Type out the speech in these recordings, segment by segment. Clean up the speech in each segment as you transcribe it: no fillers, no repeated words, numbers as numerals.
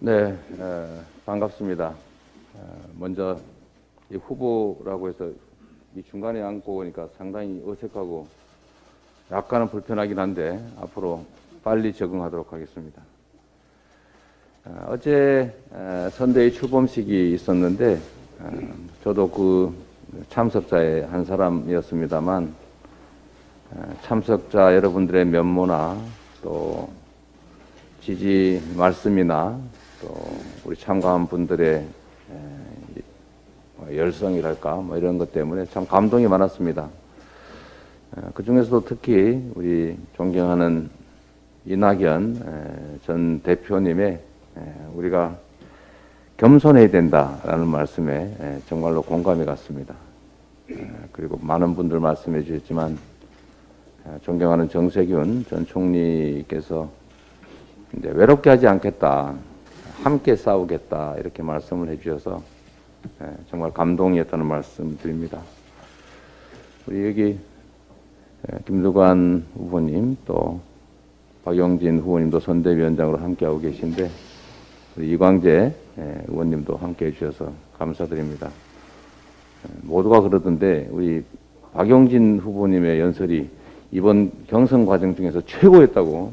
네, 반갑습니다. 먼저 이 후보라고 해서 이 중간에 앉고 오니까 상당히 어색하고 약간은 불편하긴 한데 앞으로 빨리 적응하도록 하겠습니다. 어제 선대위 출범식이 있었는데 저도 그 참석자의 한 사람이었습니다만 참석자 여러분들의 면모나 또 지지 말씀이나 또 우리 참가한 분들의 열성이랄까 뭐 이런 것 때문에 참 감동이 많았습니다. 그 중에서도 특히 우리 존경하는 이낙연 전 대표님의 우리가 겸손해야 된다라는 말씀에 정말로 공감이 갔습니다. 그리고 많은 분들 말씀해 주셨지만 존경하는 정세균 전 총리께서 이제 외롭게 하지 않겠다, 함께 싸우겠다 이렇게 말씀을 해주셔서 정말 감동이었다는 말씀 드립니다. 우리 여기 김두관 후보님 또 박용진 후보님도 선대위원장으로 함께하고 계신데 우리 이광재 의원님도 함께해 주셔서 감사드립니다. 모두가 그러던데 우리 박용진 후보님의 연설이 이번 경선 과정 중에서 최고였다고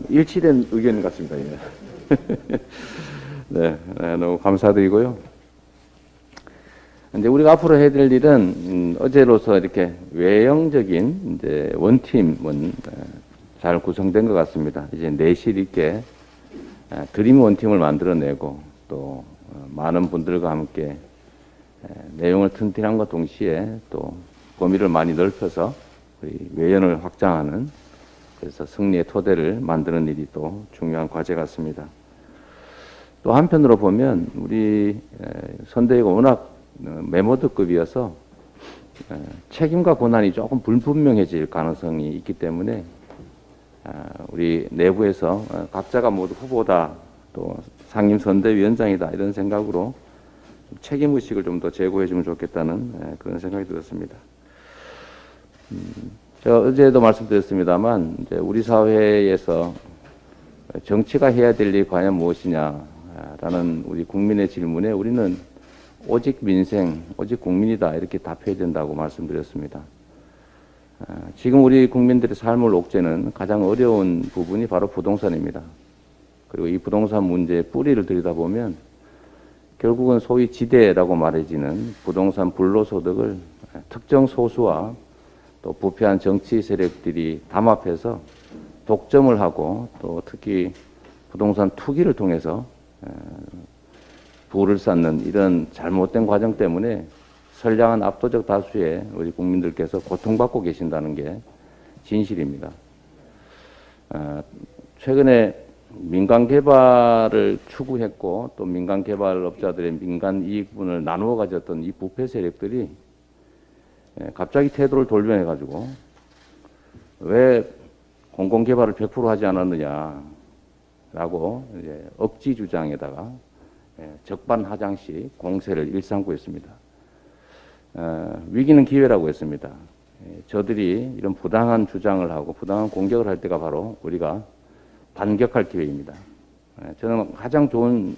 일치된 의견 같습니다. 네, 너무 감사드리고요. 이제 우리가 앞으로 해야 될 일은 어제로서 이렇게 외형적인 이제 원팀은 잘 구성된 것 같습니다. 이제 내실 있게 드림 원팀을 만들어내고 또 많은 분들과 함께 내용을 튼튼함과 동시에 또 범위를 많이 넓혀서 우리 외연을 확장하는 그래서 승리의 토대를 만드는 일이 또 중요한 과제 같습니다. 또 한편으로 보면 우리 선대위가 워낙 메모드급이어서 책임과 권한이 조금 불분명해질 가능성이 있기 때문에 우리 내부에서 각자가 모두 후보다 또 상임선대위원장이다 이런 생각으로 책임의식을 좀 더 제고해 주면 좋겠다는 그런 생각이 들었습니다. 제가 어제도 말씀드렸습니다만 이제 우리 사회에서 정치가 해야 될 일이 과연 무엇이냐라는 우리 국민의 질문에 우리는 오직 민생, 오직 국민이다 이렇게 답해야 된다고 말씀드렸습니다. 지금 우리 국민들의 삶을 옥죄는 가장 어려운 부분이 바로 부동산입니다. 그리고 이 부동산 문제의 뿌리를 들여다보면 결국은 소위 지대라고 말해지는 부동산 불로소득을 특정 소수와 또 부패한 정치 세력들이 담합해서 독점을 하고 또 특히 부동산 투기를 통해서 부를 쌓는 이런 잘못된 과정 때문에 선량한 압도적 다수의 우리 국민들께서 고통받고 계신다는 게 진실입니다. 최근에 민간 개발을 추구했고 또 민간 개발업자들의 민간 이익분을 나누어 가졌던 이 부패 세력들이 갑자기 태도를 돌변해가지고 왜 공공개발을 100% 하지 않았느냐라고 이제 억지 주장에다가 적반하장식 공세를 일삼고있습니다. 위기는 기회라고 했습니다. 저들이 이런 부당한 주장을 하고 부당한 공격을 할 때가 바로 우리가 반격할 기회입니다. 저는 가장 좋은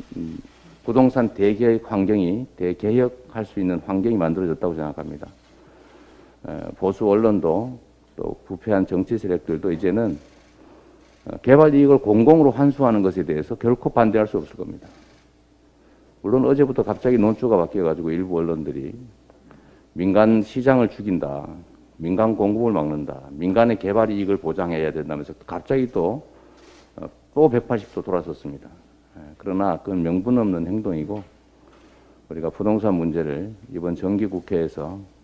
부동산 대개혁 환경이 대개혁할 수 있는 환경이 만들어졌다고 생각합니다. 보수 언론도 또 부패한 정치 세력들도 이제는 개발 이익을 공공으로 환수하는 것에 대해서 결코 반대할 수 없을 겁니다. 물론 어제부터 갑자기 논조가 바뀌어가지고 일부 언론들이 민간 시장을 죽인다, 민간 공급을 막는다, 민간의 개발 이익을 보장해야 된다면서 갑자기 또 180도 돌아섰습니다. 그러나 그건 명분 없는 행동이고 우리가 부동산 문제를 이번 정기국회에서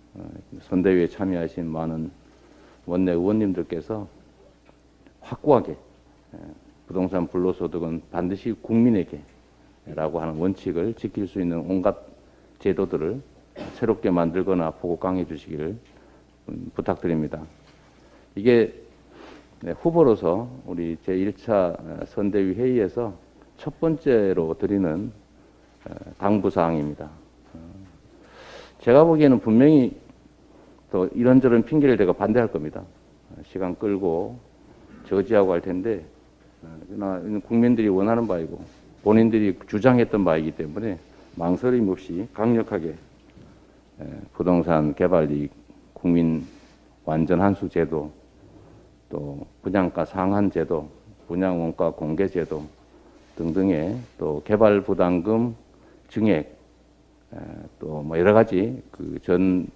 선대위에 참여하신 많은 원내 의원님들께서 확고하게 부동산 불로소득은 반드시 국민에게 라고 하는 원칙을 지킬 수 있는 온갖 제도들을 새롭게 만들거나 보고 강해 주시기를 부탁드립니다. 이게 후보로서 우리 제1차 선대위 회의에서 첫 번째로 드리는 당부사항입니다. 제가 보기에는 분명히 또 이런저런 핑계를 대고 반대할 겁니다. 시간 끌고 저지하고 할 텐데, 그러나 국민들이 원하는 바이고 본인들이 주장했던 바이기 때문에 망설임 없이 강력하게 부동산 개발 이익, 국민 완전 환수 제도, 또 분양가 상한 제도, 분양원가 공개 제도 등등의 또 개발 부담금 증액, 또 뭐 여러 가지 그 전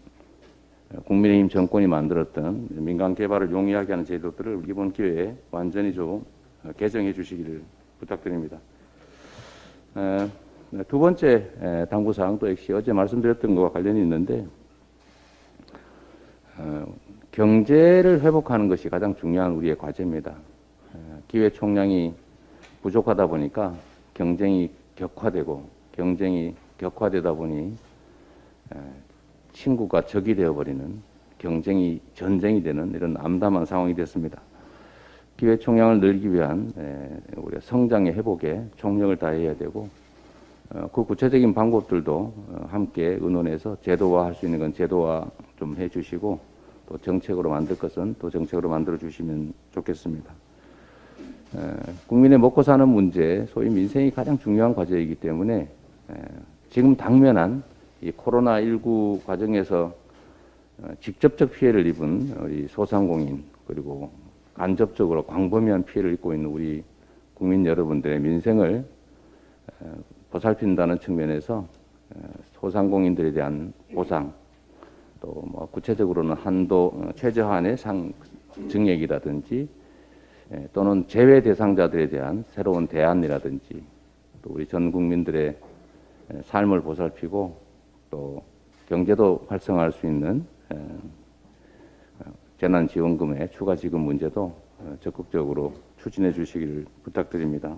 국민의힘 정권이 만들었던 민간 개발을 용이하게 하는 제도들을 이번 기회에 완전히 좀 개정해 주시기를 부탁드립니다. 두 번째 당부사항도 역시 어제 말씀드렸던 것과 관련이 있는데, 경제를 회복하는 것이 가장 중요한 우리의 과제입니다. 기회 총량이 부족하다 보니까 경쟁이 격화되다 보니 친구가 적이 되어버리는, 경쟁이 전쟁이 되는 이런 암담한 상황이 됐습니다. 기회 총량을 늘리기 위한 우리가 성장의 회복에 총력을 다해야 되고, 그 구체적인 방법들도 함께 의논해서 제도화할 수 있는 건 제도화 좀 해주시고, 또 정책으로 만들 것은 또 정책으로 만들어 주시면 좋겠습니다. 국민의 먹고 사는 문제, 소위 민생이 가장 중요한 과제이기 때문에 지금 당면한 이 코로나19 과정에서 직접적 피해를 입은 우리 소상공인, 그리고 간접적으로 광범위한 피해를 입고 있는 우리 국민 여러분들의 민생을 보살핀다는 측면에서 소상공인들에 대한 보상, 또 뭐 구체적으로는 한도 최저한의 증액이라든지, 또는 제외 대상자들에 대한 새로운 대안이라든지, 또 우리 전 국민들의 삶을 보살피고 또 경제도 활성화할 수 있는 재난지원금의 추가 지급 문제도 적극적으로 추진해 주시기를 부탁드립니다.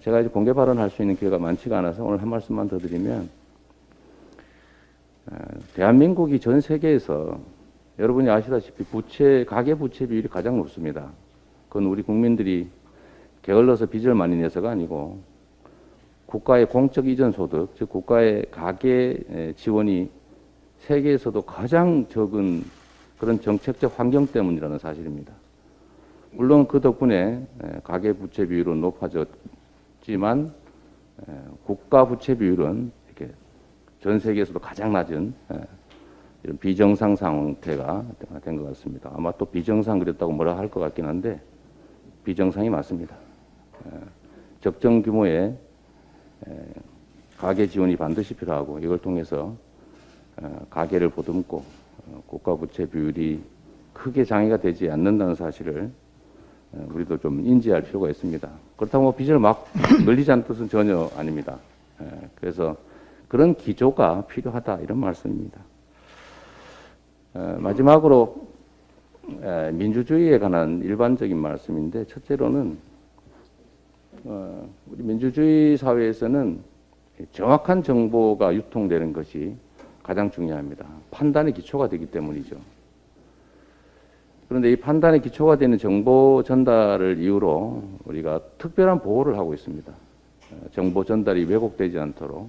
제가 이제 공개 발언할 수 있는 기회가 많지가 않아서 오늘 한 말씀만 더 드리면, 대한민국이 전 세계에서 여러분이 아시다시피 가계 부채 비율이 가장 높습니다. 그건 우리 국민들이 게을러서 빚을 많이 내서가 아니고, 국가의 공적 이전 소득, 즉 국가의 가계 지원이 세계에서도 가장 적은 그런 정책적 환경 때문이라는 사실입니다. 물론 그 덕분에 가계 부채 비율은 높아졌지만, 국가 부채 비율은 이렇게 전 세계에서도 가장 낮은 이런 비정상 상태가 된 것 같습니다. 아마 또 비정상 그랬다고 뭐라 할 것 같긴 한데, 비정상이 맞습니다. 적정 규모의 가계 지원이 반드시 필요하고, 이걸 통해서 가계를 보듬고 국가 부채 비율이 크게 장애가 되지 않는다는 사실을 우리도 좀 인지할 필요가 있습니다. 그렇다고 뭐 빚을 막 늘리자는 뜻은 전혀 아닙니다. 그래서 그런 기조가 필요하다, 이런 말씀입니다. 마지막으로 민주주의에 관한 일반적인 말씀인데, 첫째로는 우리 민주주의 사회에서는 정확한 정보가 유통되는 것이 가장 중요합니다. 판단의 기초가 되기 때문이죠. 그런데 이 판단의 기초가 되는 정보 전달을 이유로 우리가 특별한 보호를 하고 있습니다. 정보 전달이 왜곡되지 않도록,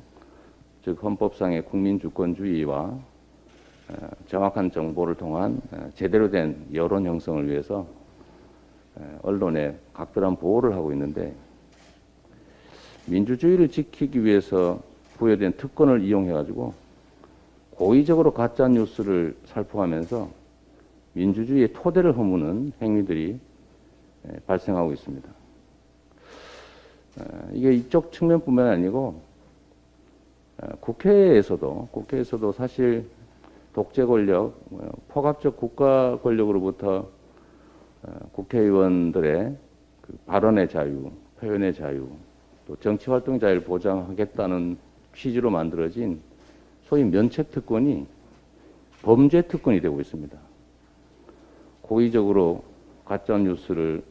즉 헌법상의 국민주권주의와 정확한 정보를 통한 제대로 된 여론 형성을 위해서 언론에 각별한 보호를 하고 있는데, 민주주의를 지키기 위해서 부여된 특권을 이용해가지고 고의적으로 가짜 뉴스를 살포하면서 민주주의의 토대를 허무는 행위들이 발생하고 있습니다. 이게 이쪽 측면뿐만 아니고 국회에서도 사실 독재 권력, 포괄적 국가 권력으로부터 국회의원들의 그 발언의 자유, 표현의 자유, 또 정치활동 자유를 보장하겠다는 취지로 만들어진 소위 면책특권이 범죄특권이 되고 있습니다. 고의적으로 가짜뉴스를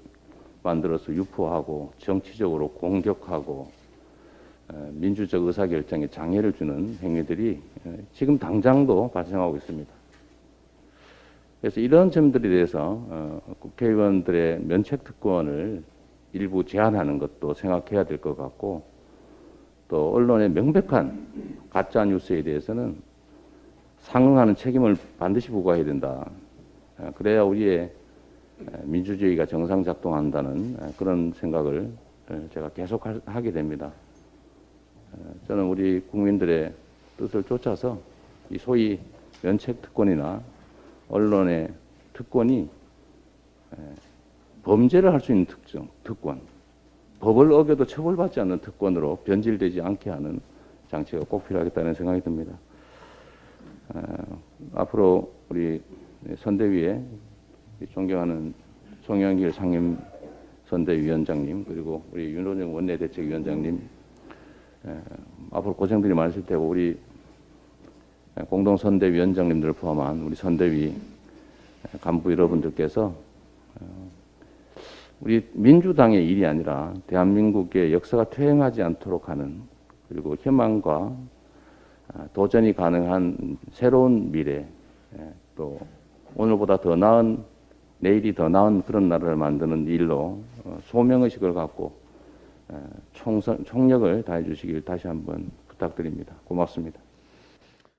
만들어서 유포하고 정치적으로 공격하고 민주적 의사결정에 장애를 주는 행위들이 지금 당장도 발생하고 있습니다. 그래서 이런 점들에 대해서 국회의원들의 면책특권을 일부 제한하는 것도 생각해야 될 것 같고, 또 언론의 명백한 가짜뉴스에 대해서는 상응하는 책임을 반드시 부과해야 된다. 그래야 우리의 민주주의가 정상 작동한다는 그런 생각을 제가 계속 하게 됩니다. 저는 우리 국민들의 뜻을 쫓아서 이 소위 면책 특권이나 언론의 특권이 범죄를 할 수 있는 특권, 법을 어겨도 처벌받지 않는 특권으로 변질되지 않게 하는 장치가 꼭 필요하겠다는 생각이 듭니다. 앞으로 우리 선대위에 존경하는 송영길 상임선대위원장님, 그리고 우리 윤호중 원내대책위원장님, 앞으로 고생들이 많으실 테고 우리 공동선대위원장님들을 포함한 우리 선대위 간부 여러분들께서 우리 민주당의 일이 아니라 대한민국의 역사가 퇴행하지 않도록 하는, 그리고 희망과 도전이 가능한 새로운 미래, 또 오늘보다 더 나은, 내일이 더 나은 그런 나라를 만드는 일로 소명의식을 갖고 총력을 다해 주시길 다시 한번 부탁드립니다. 고맙습니다.